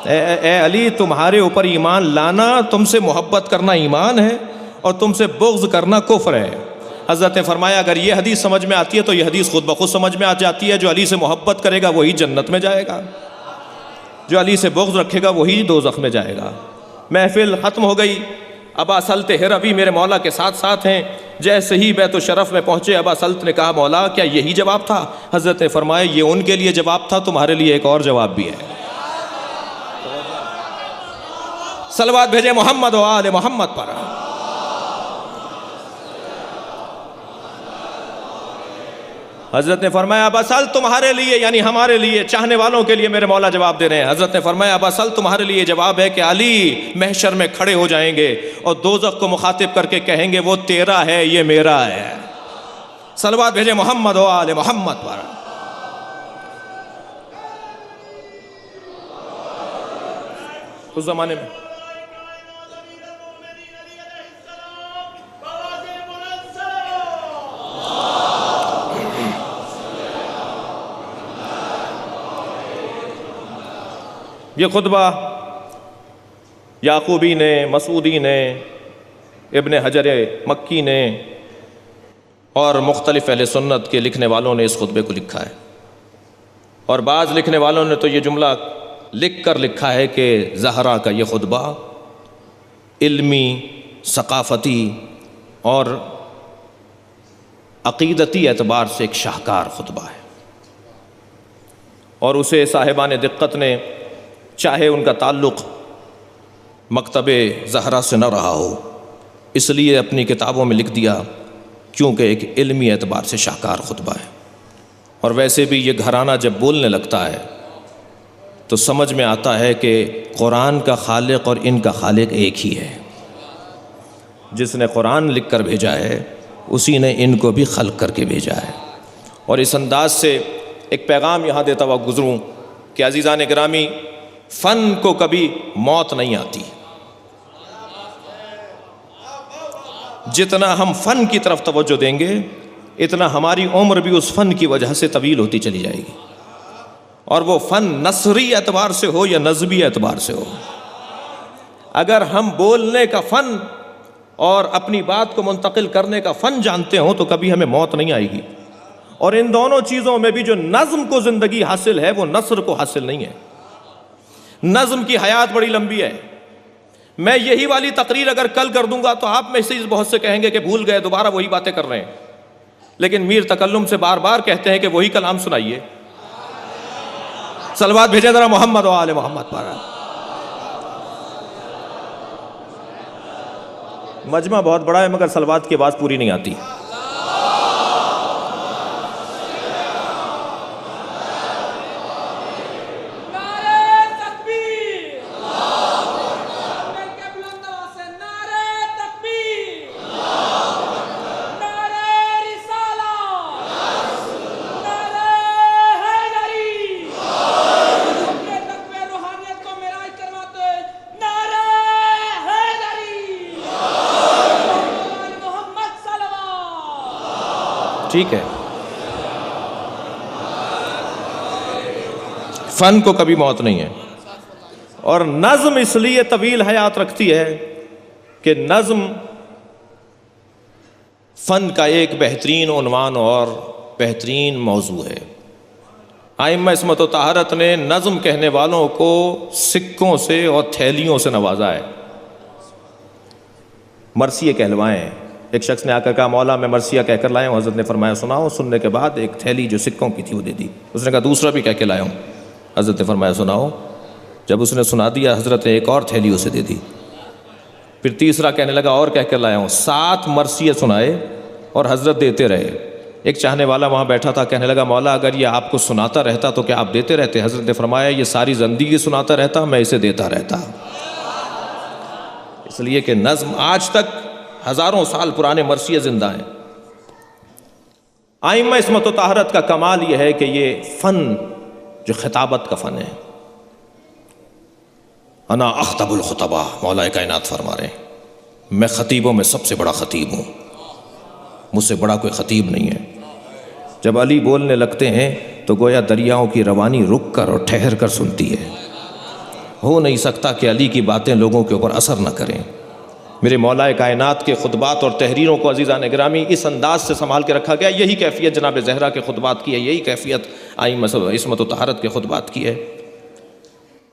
اے علی تمہارے اوپر ایمان لانا، تم سے محبت کرنا ایمان ہے اور تم سے بغض کرنا کفر ہے۔ حضرت نے فرمایا اگر یہ حدیث سمجھ میں آتی ہے تو یہ حدیث خود بخود سمجھ میں آ جاتی ہے، جو علی سے محبت کرے گا وہی جنت میں جائے گا، جو علی سے بغض رکھے گا وہی دوزخ میں جائے گا۔ محفل ختم ہو گئی، ابا سلط ہربی میرے مولا کے ساتھ ساتھ ہیں۔ جیسے ہی بیت الشرف میں پہنچے ابا سلط نے کہا مولا کیا یہی جواب تھا؟ حضرت نے فرمایا یہ ان کے لیے جواب تھا، تمہارے لیے ایک اور جواب بھی ہے۔ صلوات بھیجے محمد و آل محمد پر۔ حضرت نے فرمایا ابا سل تمہارے لیے، یعنی ہمارے لیے چاہنے والوں کے لیے میرے مولا جواب دے رہے ہیں۔ حضرت نے فرمایا ابا سل تمہارے لیے جواب ہے کہ علی محشر میں کھڑے ہو جائیں گے اور دوزخ کو مخاطب کر کے کہیں گے وہ تیرا ہے یہ میرا ہے۔ صلوات بھیجے محمد و آل محمد پر۔ اس زمانے میں یہ خطبہ یعقوبی نے، مسعودی نے، ابن حجر مکی نے اور مختلف اہل سنت کے لکھنے والوں نے اس خطبے کو لکھا ہے، اور بعض لکھنے والوں نے تو یہ جملہ لکھ کر لکھا ہے کہ زہرا کا یہ خطبہ علمی، ثقافتی اور عقیدتی اعتبار سے ایک شاہکار خطبہ ہے، اور اسے صاحبان دقت نے چاہے ان کا تعلق مکتب زہرا سے نہ رہا ہو اس لیے اپنی کتابوں میں لکھ دیا کیونکہ ایک علمی اعتبار سے شاہکار خطبہ ہے۔ اور ویسے بھی یہ گھرانہ جب بولنے لگتا ہے تو سمجھ میں آتا ہے کہ قرآن کا خالق اور ان کا خالق ایک ہی ہے۔ جس نے قرآن لکھ کر بھیجا ہے اسی نے ان کو بھی خلق کر کے بھیجا ہے۔ اور اس انداز سے ایک پیغام یہاں دیتا ہوا گزروں کہ عزیزان گرامی، فن کو کبھی موت نہیں آتی۔ جتنا ہم فن کی طرف توجہ دیں گے اتنا ہماری عمر بھی اس فن کی وجہ سے طویل ہوتی چلی جائے گی، اور وہ فن نثری اعتبار سے ہو یا نظمی اعتبار سے ہو۔ اگر ہم بولنے کا فن اور اپنی بات کو منتقل کرنے کا فن جانتے ہوں تو کبھی ہمیں موت نہیں آئے گی، اور ان دونوں چیزوں میں بھی جو نظم کو زندگی حاصل ہے وہ نثر کو حاصل نہیں ہے۔ نظم کی حیات بڑی لمبی ہے۔ میں یہی والی تقریر اگر کل کر دوں گا تو آپ میں سے بہت سے کہیں گے کہ بھول گئے، دوبارہ وہی باتیں کر رہے ہیں، لیکن میر تکلم سے بار بار کہتے ہیں کہ وہی کلام سنائیے۔ صلوات بھیجیں ذرا محمد و آل محمد پر۔ مجمع بہت بڑا ہے مگر صلوات کی آواز پوری نہیں آتی۔ ٹھیک ہے، فن کو کبھی موت نہیں ہے، اور نظم اس لیے طویل حیات رکھتی ہے کہ نظم فن کا ایک بہترین عنوان اور بہترین موضوع ہے۔ ائمہ عصمت و طہارت نے نظم کہنے والوں کو سکوں سے اور تھیلیوں سے نوازا ہے۔ مرثیے کہلوائیں، ایک شخص نے آ کر کہا مولا میں مرثیہ کہہ کر لایا ہوں۔ حضرت نے فرمایا سناؤ۔ سننے کے بعد ایک تھیلی جو سکوں کی تھی وہ دے دی۔ اس نے کہا دوسرا بھی کہہ کے لایا ہوں۔ حضرت نے فرمایا سناؤ۔ جب اس نے سنا دیا حضرت نے ایک اور تھیلی اسے دے دی۔ پھر تیسرا کہنے لگا اور کہہ کر لایا ہوں۔ 7 مرثیے سنائے اور حضرت دیتے رہے۔ ایک چاہنے والا وہاں بیٹھا تھا، کہنے لگا مولا اگر یہ آپ کو سناتا رہتا تو کیا آپ دیتے رہتے؟ حضرت نے فرمایا یہ ساری زندگی سناتا رہتا، میں اسے دیتا رہتا۔ اس لیے کہ نظم آج تک ہزاروں سال پرانے مرثیے زندہ ہیں۔ ائمہ عصمت و طہارت کا کمال یہ ہے کہ یہ فن جو خطابت کا فن ہے، انا اخطب الخطباء، مولا کائنات فرما رہے ہیں میں خطیبوں میں سب سے بڑا خطیب ہوں، مجھ سے بڑا کوئی خطیب نہیں ہے۔ جب علی بولنے لگتے ہیں تو گویا دریاؤں کی روانی رک کر اور ٹھہر کر سنتی ہے، ہو نہیں سکتا کہ علی کی باتیں لوگوں کے اوپر اثر نہ کریں۔ میرے مولا کائنات کے خطبات اور تحریروں کو عزیزان گرامی اس انداز سے سنبھال کے رکھا گیا۔ یہی کیفیت جناب زہرا کے خطبات کی ہے، یہی کیفیت آئمہ عصمت و طہارت کے خطبات کی ہے۔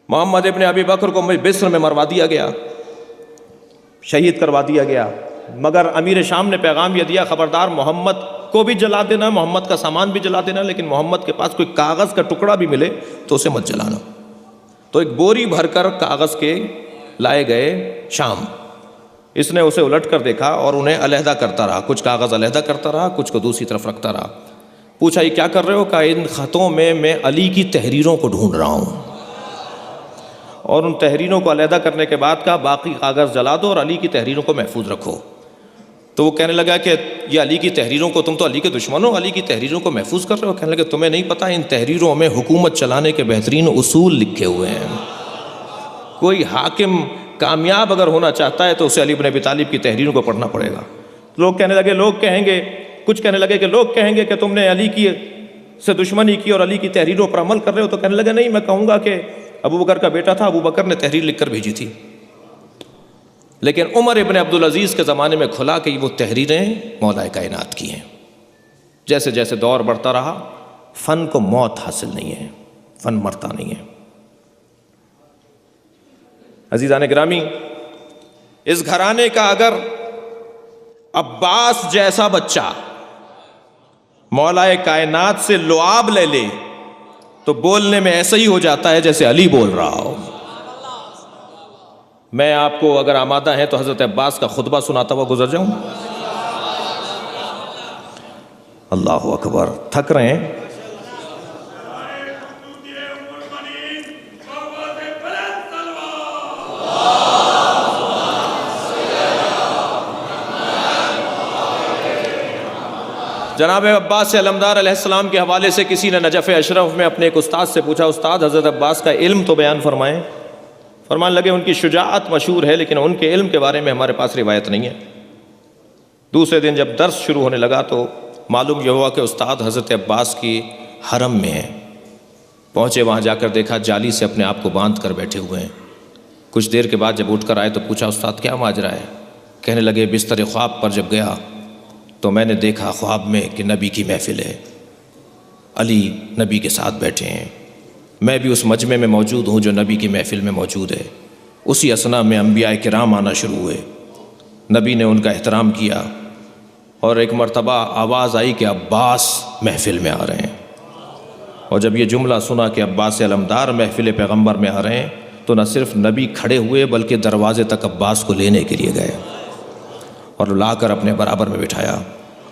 محمد ابن ابی بکر کو بصر میں مروا دیا گیا، شہید کروا دیا گیا، مگر امیر شام نے پیغام یہ دیا خبردار محمد کو بھی جلا دینا، محمد کا سامان بھی جلا دینا، لیکن محمد کے پاس کوئی کاغذ کا ٹکڑا بھی ملے تو اسے مت جلانا۔ تو ایک بوری بھر کر کاغذ کے لائے گئے شام، اس نے اسے الٹ کر دیکھا اور انہیں علیحدہ کرتا رہا، کچھ کاغذ علیحدہ کرتا رہا، کچھ کو دوسری طرف رکھتا رہا۔ پوچھا یہ کیا کر رہے ہو؟ کہا ان خطوں میں علی کی تحریروں کو ڈھونڈ رہا ہوں، اور ان تحریروں کو علیحدہ کرنے کے بعد کہا باقی کاغذ جلا دو اور علی کی تحریروں کو محفوظ رکھو۔ تو وہ کہنے لگا کہ یہ علی کی تحریروں کو، تم تو علی کے دشمن ہو، علی کی تحریروں کو محفوظ کر رہے ہو؟ کہنے لگے تمہیں نہیں پتہ ان تحریروں میں حکومت چلانے کے بہترین اصول لکھے ہوئے ہیں۔ کوئی حاکم کامیاب اگر ہونا چاہتا ہے تو اسے علی بن ابی طالب کی تحریروں کو پڑھنا پڑے گا۔ لوگ کہنے لگے، لوگ کہیں گے، کچھ کہنے لگے کہ لوگ کہیں گے کہ تم نے علی کی سے دشمنی کی اور علی کی تحریروں پر عمل کر رہے ہو۔ تو کہنے لگے نہیں، میں کہوں گا کہ ابو بکر کا بیٹا تھا، ابو بکر نے تحریر لکھ کر بھیجی تھی، لیکن عمر ابن عبدالعزیز کے زمانے میں کھلا کہ وہ تحریریں مولا کائنات کی ہیں۔ جیسے جیسے دور بڑھتا رہا، فن کو موت حاصل نہیں ہے، فن مرتا نہیں ہے۔ عزیزان گرامی، اس گھرانے کا اگر عباس جیسا بچہ مولا کائنات سے لعاب لے لے تو بولنے میں ایسا ہی ہو جاتا ہے جیسے علی بول رہا ہو۔ میں آپ کو اگر آمادہ ہیں تو حضرت عباس کا خطبہ سناتا ہوا گزر جاؤں؟ اللہ اکبر، تھک رہے ہیں؟ جناب عباس علمدار علیہ السلام کے حوالے سے کسی نے نجف اشرف میں اپنے ایک استاد سے پوچھا، استاد حضرت عباس کا علم تو بیان فرمائیں۔ فرمانے لگے ان کی شجاعت مشہور ہے لیکن ان کے علم کے بارے میں ہمارے پاس روایت نہیں ہے۔ دوسرے دن جب درس شروع ہونے لگا تو معلوم یہ ہوا کہ استاد حضرت عباس کی حرم میں ہیں۔ پہنچے، وہاں جا کر دیکھا جالی سے اپنے آپ کو باندھ کر بیٹھے ہوئے ہیں۔ کچھ دیر کے بعد جب اٹھ کر آئے تو پوچھا استاد کیا ماجرا ہے؟ کہنے لگے بستر خواب پر جب گیا تو میں نے دیکھا خواب میں کہ نبی کی محفل ہے، علی نبی کے ساتھ بیٹھے ہیں، میں بھی اس مجمع میں موجود ہوں جو نبی کی محفل میں موجود ہے۔ اسی اثنا میں انبیاء کرام آنا شروع ہوئے، نبی نے ان کا احترام کیا اور ایک مرتبہ آواز آئی کہ عباس محفل میں آ رہے ہیں۔ اور جب یہ جملہ سنا کہ عباس علمدار محفل پیغمبر میں آ رہے ہیں تو نہ صرف نبی کھڑے ہوئے بلکہ دروازے تک عباس کو لینے کے لیے گئے اور لا کر اپنے برابر میں بٹھایا۔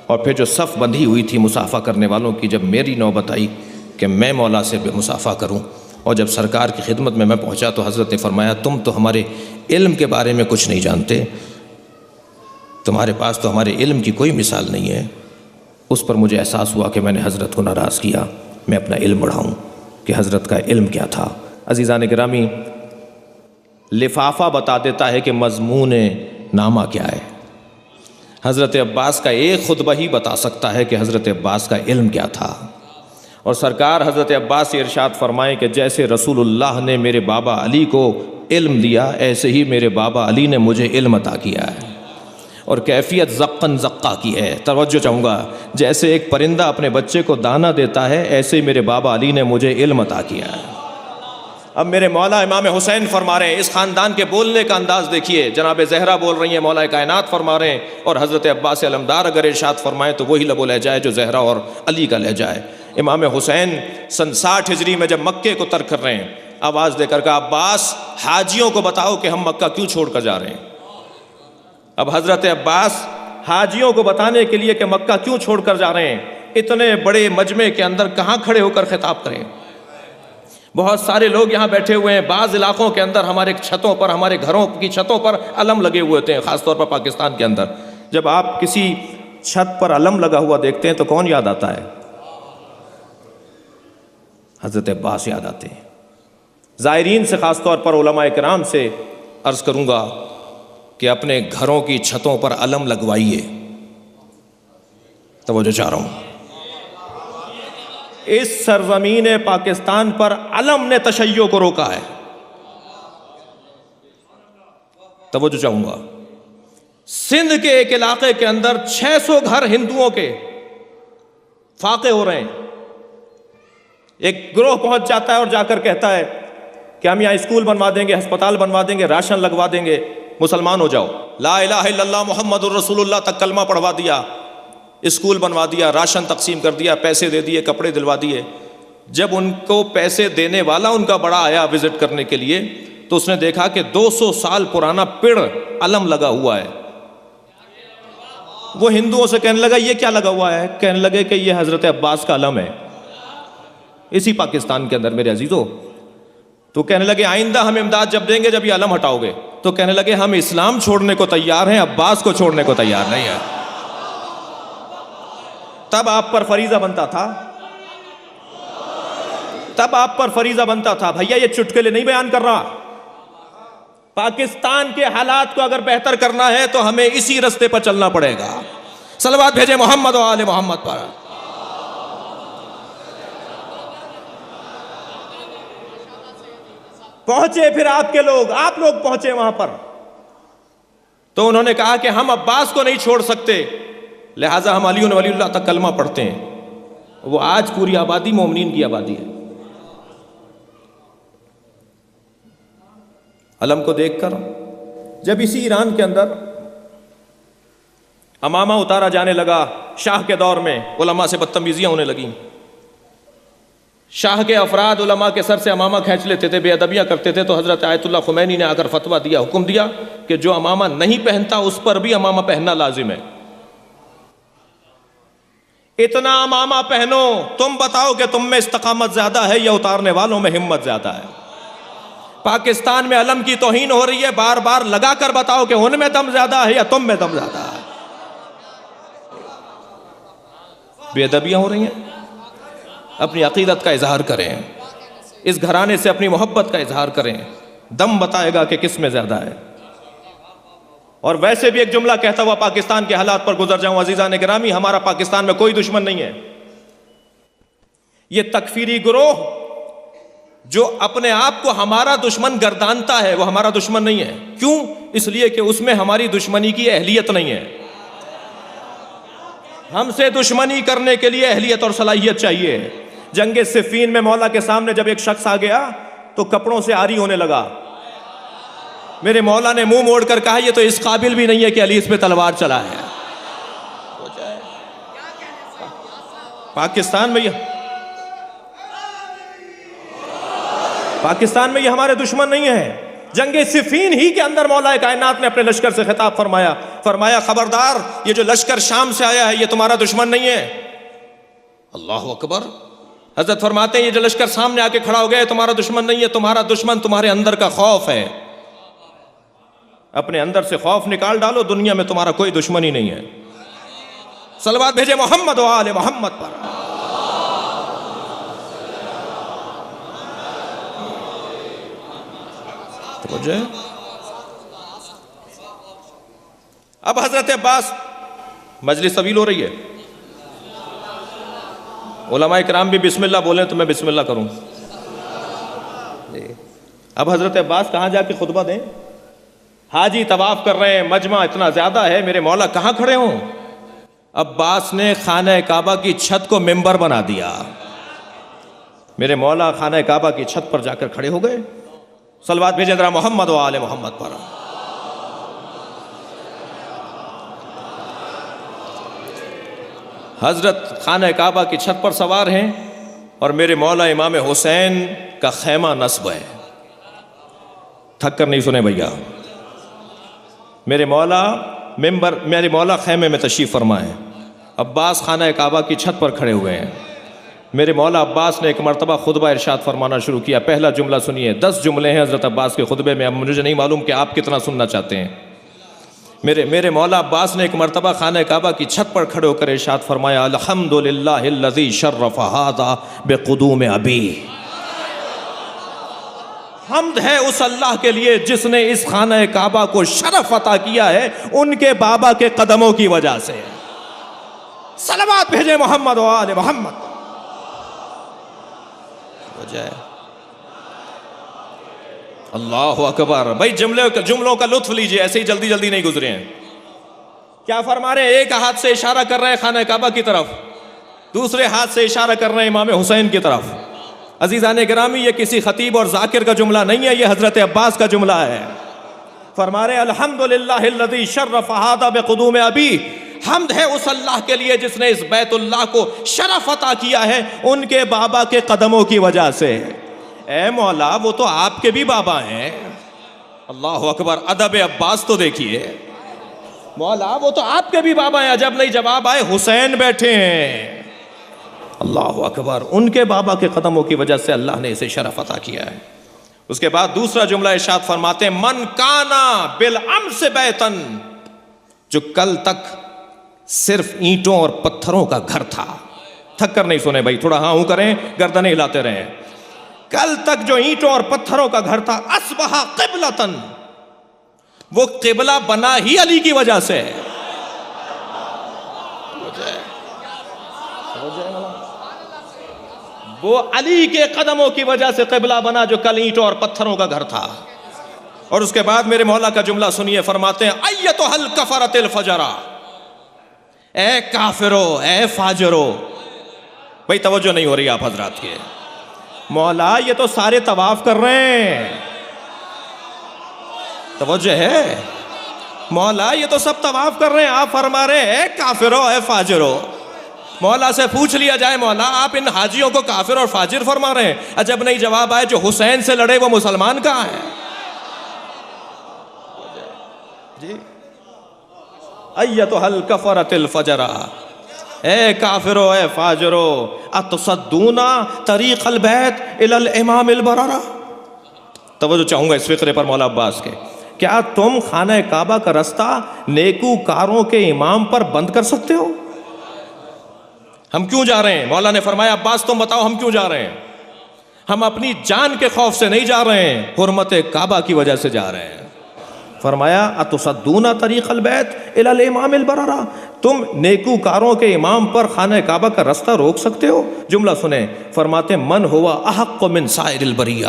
اور پھر جو صف بندھی ہوئی تھی مصافحہ کرنے والوں کی، جب میری نوبت آئی کہ میں مولا سے مصافحہ کروں اور جب سرکار کی خدمت میں پہنچا تو حضرت نے فرمایا تم تو ہمارے علم کے بارے میں کچھ نہیں جانتے، تمہارے پاس تو ہمارے علم کی کوئی مثال نہیں ہے۔ اس پر مجھے احساس ہوا کہ میں نے حضرت کو ناراض کیا، میں اپنا علم بڑھاؤں کہ حضرت کا علم کیا تھا۔ عزیزان گرامی، لفافہ بتا دیتا ہے کہ مضمون نامہ کیا ہے۔ حضرت عباس کا ایک خطبہ ہی بتا سکتا ہے کہ حضرت عباس کا علم کیا تھا۔ اور سرکار حضرت عباس سے ارشاد فرمائیں کہ جیسے رسول اللہ نے میرے بابا علی کو علم دیا ایسے ہی میرے بابا علی نے مجھے علم عطا کیا ہے، اور کیفیت زقن زقہ کی ہے۔ توجہ چاہوں گا، جیسے ایک پرندہ اپنے بچے کو دانہ دیتا ہے ایسے ہی میرے بابا علی نے مجھے علم عطا کیا ہے۔ اب میرے مولا امام حسین فرما رہے ہیں، اس خاندان کے بولنے کا انداز دیکھیے، جناب زہرا بول رہی ہیں، مولا کائنات فرما رہے ہیں، اور حضرت عباس علمدار اگر ارشاد فرمائیں تو وہی لب و لہجہ ہے جو زہرا اور علی کا لہجہ ہے۔ امام حسین سن 60 ہجری میں جب مکے کو ترک کر رہے ہیں، آواز دے کر کہا عباس حاجیوں کو بتاؤ کہ ہم مکہ کیوں چھوڑ کر جا رہے ہیں۔ اب حضرت عباس حاجیوں کو بتانے کے لیے کہ مکہ کیوں چھوڑ کر جا رہے ہیں، اتنے بڑے مجمع کے اندر کہاں کھڑے ہو کر خطاب کریں؟ بہت سارے لوگ یہاں بیٹھے ہوئے ہیں، بعض علاقوں کے اندر ہمارے چھتوں پر، ہمارے گھروں کی چھتوں پر علم لگے ہوئے ہوتے ہیں، خاص طور پر پاکستان کے اندر جب آپ کسی چھت پر علم لگا ہوا دیکھتے ہیں تو کون یاد آتا ہے؟ حضرت عباس یاد آتے ہیں۔ زائرین سے خاص طور پر علماء کرام سے عرض کروں گا کہ اپنے گھروں کی چھتوں پر علم لگوائیے۔ توجہ چاہ رہا ہوں، اس سرزمین پاکستان پر علم نے تشیع کو روکا ہے۔ توجہ چاہوں گا، سندھ کے ایک علاقے کے اندر 600 گھر ہندوؤں کے فاقے ہو رہے ہیں۔ ایک گروہ پہنچ جاتا ہے اور جا کر کہتا ہے کہ ہم یہاں اسکول بنوا دیں گے، ہسپتال بنوا دیں گے، راشن لگوا دیں گے، مسلمان ہو جاؤ۔ لا الہ الا اللہ محمد الرسول اللہ تک کلمہ پڑھوا دیا، اسکول بنوا دیا، راشن تقسیم کر دیا، پیسے دے دیے، کپڑے دلوا دیے۔ جب ان کو پیسے دینے والا ان کا بڑا آیا وزٹ کرنے کے لیے تو اس نے دیکھا کہ 200 سال پرانا پیڑ علم لگا ہوا ہے۔ وہ ہندوؤں سے کہنے لگا یہ کیا لگا ہوا ہے؟ کہنے لگے کہ یہ حضرت عباس کا علم ہے اسی پاکستان کے اندر میرے عزیزو۔ تو کہنے لگے آئندہ ہم امداد جب دیں گے جب یہ علم ہٹاؤ گے۔ تو کہنے لگے ہم اسلام چھوڑنے کو تیار ہیں، عباس کو چھوڑنے کو تیار نہیں ہیں۔ تب آپ پر فریضہ بنتا تھا، تب آپ پر فریضہ بنتا تھا، بھیا یہ چٹکلے نہیں بیان کر رہا، پاکستان کے حالات کو اگر بہتر کرنا ہے تو ہمیں اسی رستے پر چلنا پڑے گا۔ صلوات بھیجے محمد و آل محمد پر۔ پہنچے پھر آپ کے لوگ، آپ لوگ پہنچے وہاں پر، تو انہوں نے کہا کہ ہم عباس کو نہیں چھوڑ سکتے، لہٰذا ہم علی ولی اللہ تک کلمہ پڑھتے ہیں۔ وہ آج پوری آبادی مومنین کی آبادی ہے۔ علم کو دیکھ کر جب اسی ایران کے اندر امامہ اتارا جانے لگا، شاہ کے دور میں علماء سے بدتمیزیاں ہونے لگیں۔ شاہ کے افراد علماء کے سر سے امامہ کھینچ لیتے تھے، بے ادبیاں کرتے تھے، تو حضرت آیت اللہ خمینی نے آ کر فتویٰ دیا، حکم دیا کہ جو امامہ نہیں پہنتا اس پر بھی امامہ پہننا لازم ہے۔ اتنا امامہ پہنو، تم بتاؤ کہ تم میں استقامت زیادہ ہے یا اتارنے والوں میں ہمت زیادہ ہے۔ پاکستان میں علم کی توہین ہو رہی ہے، بار بار لگا کر بتاؤ کہ ان میں دم زیادہ ہے یا تم میں دم زیادہ ہے۔ بے ادبیاں ہو رہی ہیں، اپنی عقیدت کا اظہار کریں، اس گھرانے سے اپنی محبت کا اظہار کریں، دم بتائے گا کہ کس میں زیادہ ہے۔ اور ویسے بھی ایک جملہ کہتا ہوا پاکستان کے حالات پر گزر جاؤں، عزیزان گرامی، ہمارا پاکستان میں کوئی دشمن نہیں ہے۔ یہ تکفیری گروہ جو اپنے آپ کو ہمارا دشمن گردانتا ہے وہ ہمارا دشمن نہیں ہے۔ کیوں؟ اس لیے کہ اس میں ہماری دشمنی کی اہلیت نہیں ہے۔ ہم سے دشمنی کرنے کے لیے اہلیت اور صلاحیت چاہیے۔ جنگ صفین میں مولا کے سامنے جب ایک شخص آ گیا تو کپڑوں سے عاری ہونے لگا، میرے مولا نے منہ موڑ کر کہا یہ تو اس قابل بھی نہیں ہے کہ علی اس پہ تلوار چلائے۔ پاکستان میں یہ ہمارے دشمن نہیں ہے۔ جنگ صفین ہی کے اندر مولا کائنات نے اپنے لشکر سے خطاب فرمایا خبردار، یہ جو لشکر شام سے آیا ہے یہ تمہارا دشمن نہیں ہے۔ اللہ اکبر۔ حضرت فرماتے ہیں یہ جو لشکر سامنے آ کے کھڑا ہو گیا ہے تمہارا دشمن نہیں ہے، تمہارا دشمن تمہارے اندر کا خوف ہے۔ اپنے اندر سے خوف نکال ڈالو، دنیا میں تمہارا کوئی دشمن ہی نہیں ہے۔ صلوات بھیجے محمد و آل محمد پر۔ اب حضرت عباس، مجلس طویل ہو رہی ہے، علماء کرام بھی بسم اللہ بولیں تو میں بسم اللہ کروں۔ اب حضرت عباس کہاں جا کے خطبہ دیں؟ حاجی طواف کر رہے ہیں، مجمع اتنا زیادہ ہے، میرے مولا کہاں کھڑے ہوں؟ عباس نے خانہ کعبہ کی چھت کو منبر بنا دیا۔ میرے مولا خانہ کعبہ کی چھت پر جا کر کھڑے ہو گئے۔ صلوات بھیجیں ذرا محمد و آل محمد پر۔ حضرت خانہ کعبہ کی چھت پر سوار ہیں اور میرے مولا امام حسین کا خیمہ نصب ہے۔ تھک کر نہیں سنے بھیا، میرے مولا خیمے میں تشریف فرما ہے، عباس خانہ کعبہ کی چھت پر کھڑے ہوئے ہیں۔ میرے مولا عباس نے ایک مرتبہ خطبہ ارشاد فرمانا شروع کیا۔ پہلا جملہ سنیے، 10 جملے ہیں حضرت عباس کے خطبے میں، اب مجھے نہیں معلوم کہ آپ کتنا سننا چاہتے ہیں۔ میرے مولا عباس نے ایک مرتبہ خانہ کعبہ کی چھت پر کھڑے ہو کر ارشاد فرمایا، الحمدللہ الذی شرف ھذا بقدوم ابی۔ حمد ہے اس اللہ کے لیے جس نے اس خانہ کعبہ کو شرف عطا کیا ہے ان کے بابا کے قدموں کی وجہ سے۔ صلوات بھیجے محمد و آل محمد۔ اللہ اکبر. بھائی جملوں کا لطف لیجئے, ایسے ہی جلدی جلدی نہیں گزرے ہیں. کیا فرما رہے ہیں؟ ایک ہاتھ سے اشارہ کر رہے ہیں خانہ کعبہ کی طرف, دوسرے ہاتھ سے اشارہ کر رہے ہیں امام حسین کی طرف. عزیزان گرامی, یہ کسی خطیب اور ذاکر کا جملہ نہیں ہے, یہ حضرت عباس کا جملہ ہے. فرما رہے ہیں الحمدللہ الذی شرف ھذا بقدوم ابی, حمد ہے اس اللہ کے لیے جس نے اس بیت اللہ کو شرف عطا کیا ہے ان کے بابا کے قدموں کی وجہ سے. اے مولا, وہ تو آپ کے بھی بابا ہیں. اللہ اکبر, ادب عباس تو دیکھیے. مولا, وہ تو آپ کے بھی بابا ہیں. عجب نہیں جواب آئے, حسین بیٹھے ہیں. اللہ اکبر, ان کے بابا کے قدموں کی وجہ سے اللہ نے اسے شرف عطا کیا ہے. اس کے بعد دوسرا جملہ ارشاد فرماتے ہیں من کانا بالامس بیتن, جو کل تک صرف اینٹوں اور پتھروں کا گھر تھا. تھک کر نہیں سنے بھائی, تھوڑا ہاں ہوں کریں, گردنیں ہلاتے رہیں. کل تک جو اینٹوں اور پتھروں کا گھر تھا, اصبح قبلتن, وہ قبلہ بنا ہی علی کی وجہ سے. وہ علی کے قدموں کی وجہ سے قبلہ بنا جو کل اینٹوں اور پتھروں کا گھر تھا. اور اس کے بعد میرے مولا کا جملہ سنیے, فرماتے ہیں ایتھا الکفرۃ الفجرہ, اے کافرو, اے فاجرو. بھائی توجہ نہیں ہو رہی آپ حضرات کے. مولا, یہ تو سارے طواف کر رہے ہیں. توجہ ہے مولا, یہ تو سب طواف کر رہے ہیں. آپ فرما رہے ہیں اے کافرو, اے فاجرو. مولا سے پوچھ لیا جائے, مولا آپ ان حاجیوں کو کافر اور فاجر فرما رہے ہیں. عجب نہیں جواب آئے, جو حسین سے لڑے وہ مسلمان کہاں ہے؟ جی, ایتھا الکفرۃ الفجرہ, اے کافرو, اے فاجرو, اتصدون طریق البیت الی الامام البررہ. توجہ چاہوں گا اس فقرے پر مولا عباس کے. کیا تم خانہ کعبہ کا رستہ نیکوکاروں کے امام پر بند کر سکتے ہو؟ ہم کیوں جا رہے ہیں؟ مولا نے فرمایا عباس تم بتاؤ ہم کیوں جا رہے ہیں؟ ہم اپنی جان کے خوف سے نہیں جا رہے ہیں, حرمت کعبہ کی وجہ سے جا رہے ہیں. فرمایا اتصدون طریق البیت الی الامام البررہ, تم نیکوکاروں کے امام پر خانہ کعبہ کا رستہ روک سکتے ہو؟ جملہ سنیں, فرماتے من ہوا احق من سائر البریہ.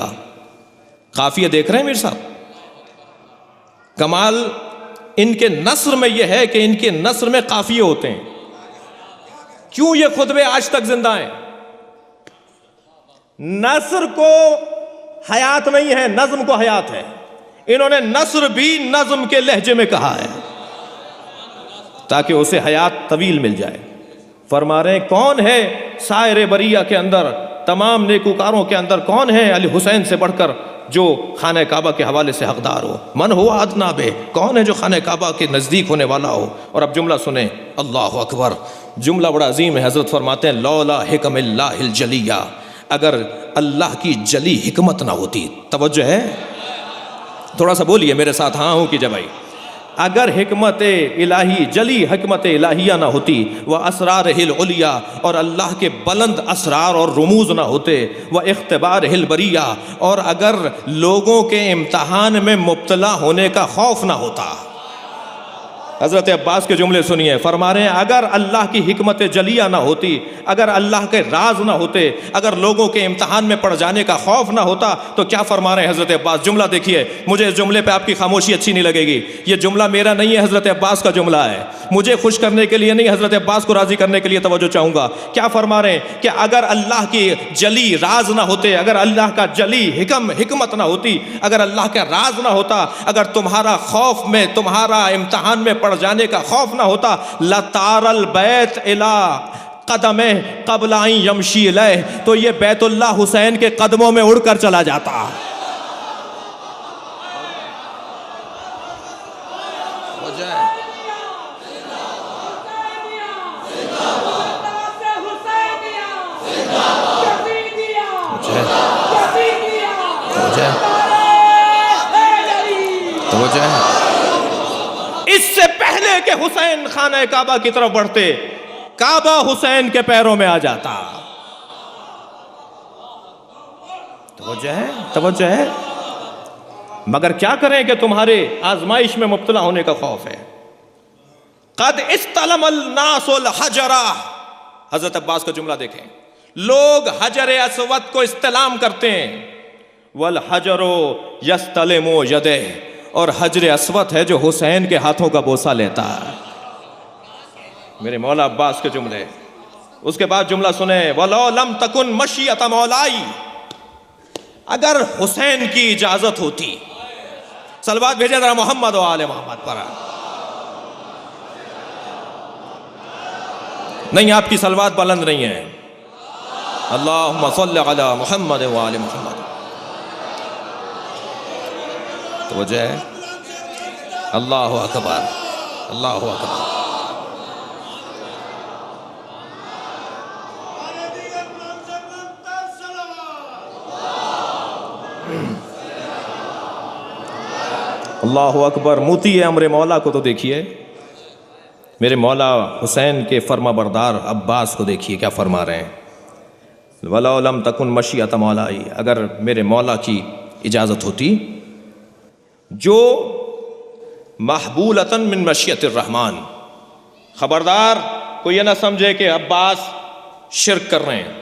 قافیہ دیکھ رہے ہیں میر صاحب, کمال ان کے نثر میں یہ ہے کہ ان کے نثر میں قافیے ہوتے ہیں. کیوں یہ خطبے آج تک زندہ ہیں؟ نثر کو حیات نہیں ہے, نظم کو حیات ہے. انہوں نے نثر بھی نظم کے لہجے میں کہا ہے تاکہ اسے حیات طویل مل جائے. فرما رہے ہیں کون ہے سائر بریہ کے اندر, تمام نیکوکاروں کے اندر کون ہے علی حسین سے بڑھ کر جو خانہ کعبہ کے حوالے سے حقدار ہو؟ من ہوا ادنا بے, کون ہے جو خانہ کعبہ کے نزدیک ہونے والا ہو؟ اور اب جملہ سنیں, اللہ اکبر, جملہ بڑا عظیم ہے. حضرت فرماتے ہیں لولا حکم اللہ الجلیہ, اگر اللہ کی جلی حکمت نہ ہوتی. توجہ ہے, تھوڑا سا بولیے میرے ساتھ, ہاں ہوں کیجئے بھائی. اگر حکمت الہی, جلی حکمت الہیہ نہ ہوتی, وہ اسرارہ العلیٰ, اور اللہ کے بلند اسرار اور رموز نہ ہوتے, وہ اختبارہ البریہ, اور اگر لوگوں کے امتحان میں مبتلا ہونے کا خوف نہ ہوتا. حضرت عباس کے جملے سنیے, فرما رہے ہیں اگر اللہ کی حکمت جلیہ نہ ہوتی, اگر اللہ کے راز نہ ہوتے, اگر لوگوں کے امتحان میں پڑ جانے کا خوف نہ ہوتا, تو کیا فرما رہے ہیں حضرت عباس؟ جملہ دیکھیے, مجھے اس جملے پہ آپ کی خاموشی اچھی نہیں لگے گی. یہ جملہ میرا نہیں ہے, حضرت عباس کا جملہ ہے. مجھے خوش کرنے کے لیے نہیں, حضرت عباس کو راضی کرنے کے لیے توجہ چاہوں گا. کیا فرما رہے ہیں کہ اگر اللہ کی جلی راز نہ ہوتے, اگر اللہ کا جلی حکمت نہ ہوتی, اگر اللہ کا راز نہ ہوتا, اگر تمہارا خوف میں, تمہارا امتحان میں پڑ جانے کا خوف نہ ہوتا, لطار البیت الی قدمہ قبل ان یمشی الیہ, تو یہ بیت اللہ حسین کے قدموں میں اڑ کر چلا جاتا. اس سے پہلے کہ حسین خانہ کعبہ کی طرف بڑھتے, کعبہ حسین کے پیروں میں آ جاتا. توجہ ہے. مگر کیا کریں کہ تمہارے آزمائش میں مبتلا ہونے کا خوف ہے. قد استلم الناس الحجرہ, حضرت عباس کا جملہ دیکھیں, لوگ حجر اسود کو استلام کرتے ہیں, والحجر یستلم یدہ، اور حجر اسود ہے جو حسین کے ہاتھوں کا بوسہ لیتا ہے۔ میرے مولا عباس کے جملے۔ اس کے بعد جملہ سنیں، وَلَوْ لَمْ تَكُنْ مَشِيَّةَ مَوْلَائی، اگر حسین کی اجازت ہوتی۔ صلوات بھیجے ذرا محمد و آل محمد پر۔ نہیں، آپ کی صلوات بلند نہیں ہے۔ اللہم صل علی محمد و آل محمد۔ توجہ ہے، اللہ اکبر، اللہ اکبر۔ اللہ اکبر۔ موتی امر مولا کو تو دیکھیے، میرے مولا حسین کے فرما بردار عباس کو دیکھیے کیا فرما رہے ہیں۔ وَلَوْ لَمْ تَكُنْ مَشِيَّةَ مَوْلَائی، اگر میرے مولا کی اجازت ہوتی، جو محبولۃ من مشیۃ الرحمن، خبردار کوئی یہ نہ سمجھے کہ عباس شرک کر رہے ہیں۔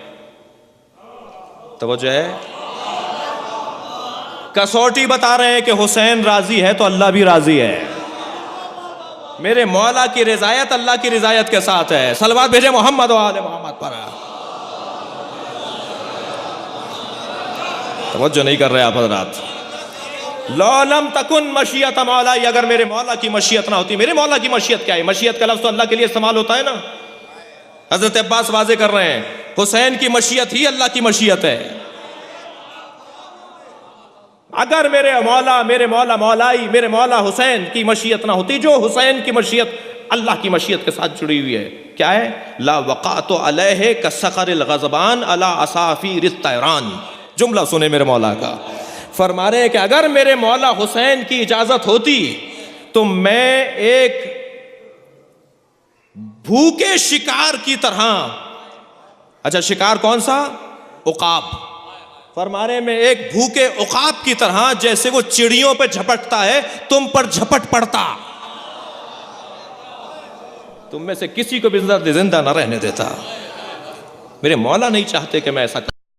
توجہ ہے، کسوٹی بتا رہے ہیں کہ حسین راضی ہے تو اللہ بھی راضی ہے۔ میرے مولا کی رضایت اللہ کی رضایت کے ساتھ ہے۔ صلوات بھیجے محمد و آل محمد پر۔ توجہ نہیں کر رہے آپ حضرات۔ لَوْ لَمْ تَكُنْ مَشِيَّةَ مَوْلَائی، اگر میرے مولا کی مشیت نہ ہوتی۔ میرے مولا کی مشیت کیا ہے؟ مشیت کا لفظ تو اللہ کے لیے استعمال ہوتا ہے نا۔ حضرت عباس واضح کر رہے ہیں، حسین کی مشیت ہی اللہ کی مشیت ہے۔ اگر میرے مولا مولائی، میرے مولا حسین کی مشیت نہ ہوتی، جو حسین کی مشیت اللہ کی مشیت کے ساتھ جڑی ہوئی ہے، کیا ہے؟ لا وقعت علیہ کالصقر الغضبان علی عصافیر الطیران۔ جملہ سنے میرے مولا کا، فرما رہے ہیں کہ اگر میرے مولا حسین کی اجازت ہوتی تو میں ایک بھوکے شکار کی طرح، اچھا شکار کون سا؟ عقاب۔ فرما رہے ہیں میں ایک بھوکے عقاب کی طرح، جیسے وہ چڑیوں پہ جھپٹتا ہے تم پر جھپٹ پڑتا، تم میں سے کسی کو بھی زندہ نہ رہنے دیتا۔ میرے مولا نہیں چاہتے کہ میں ایسا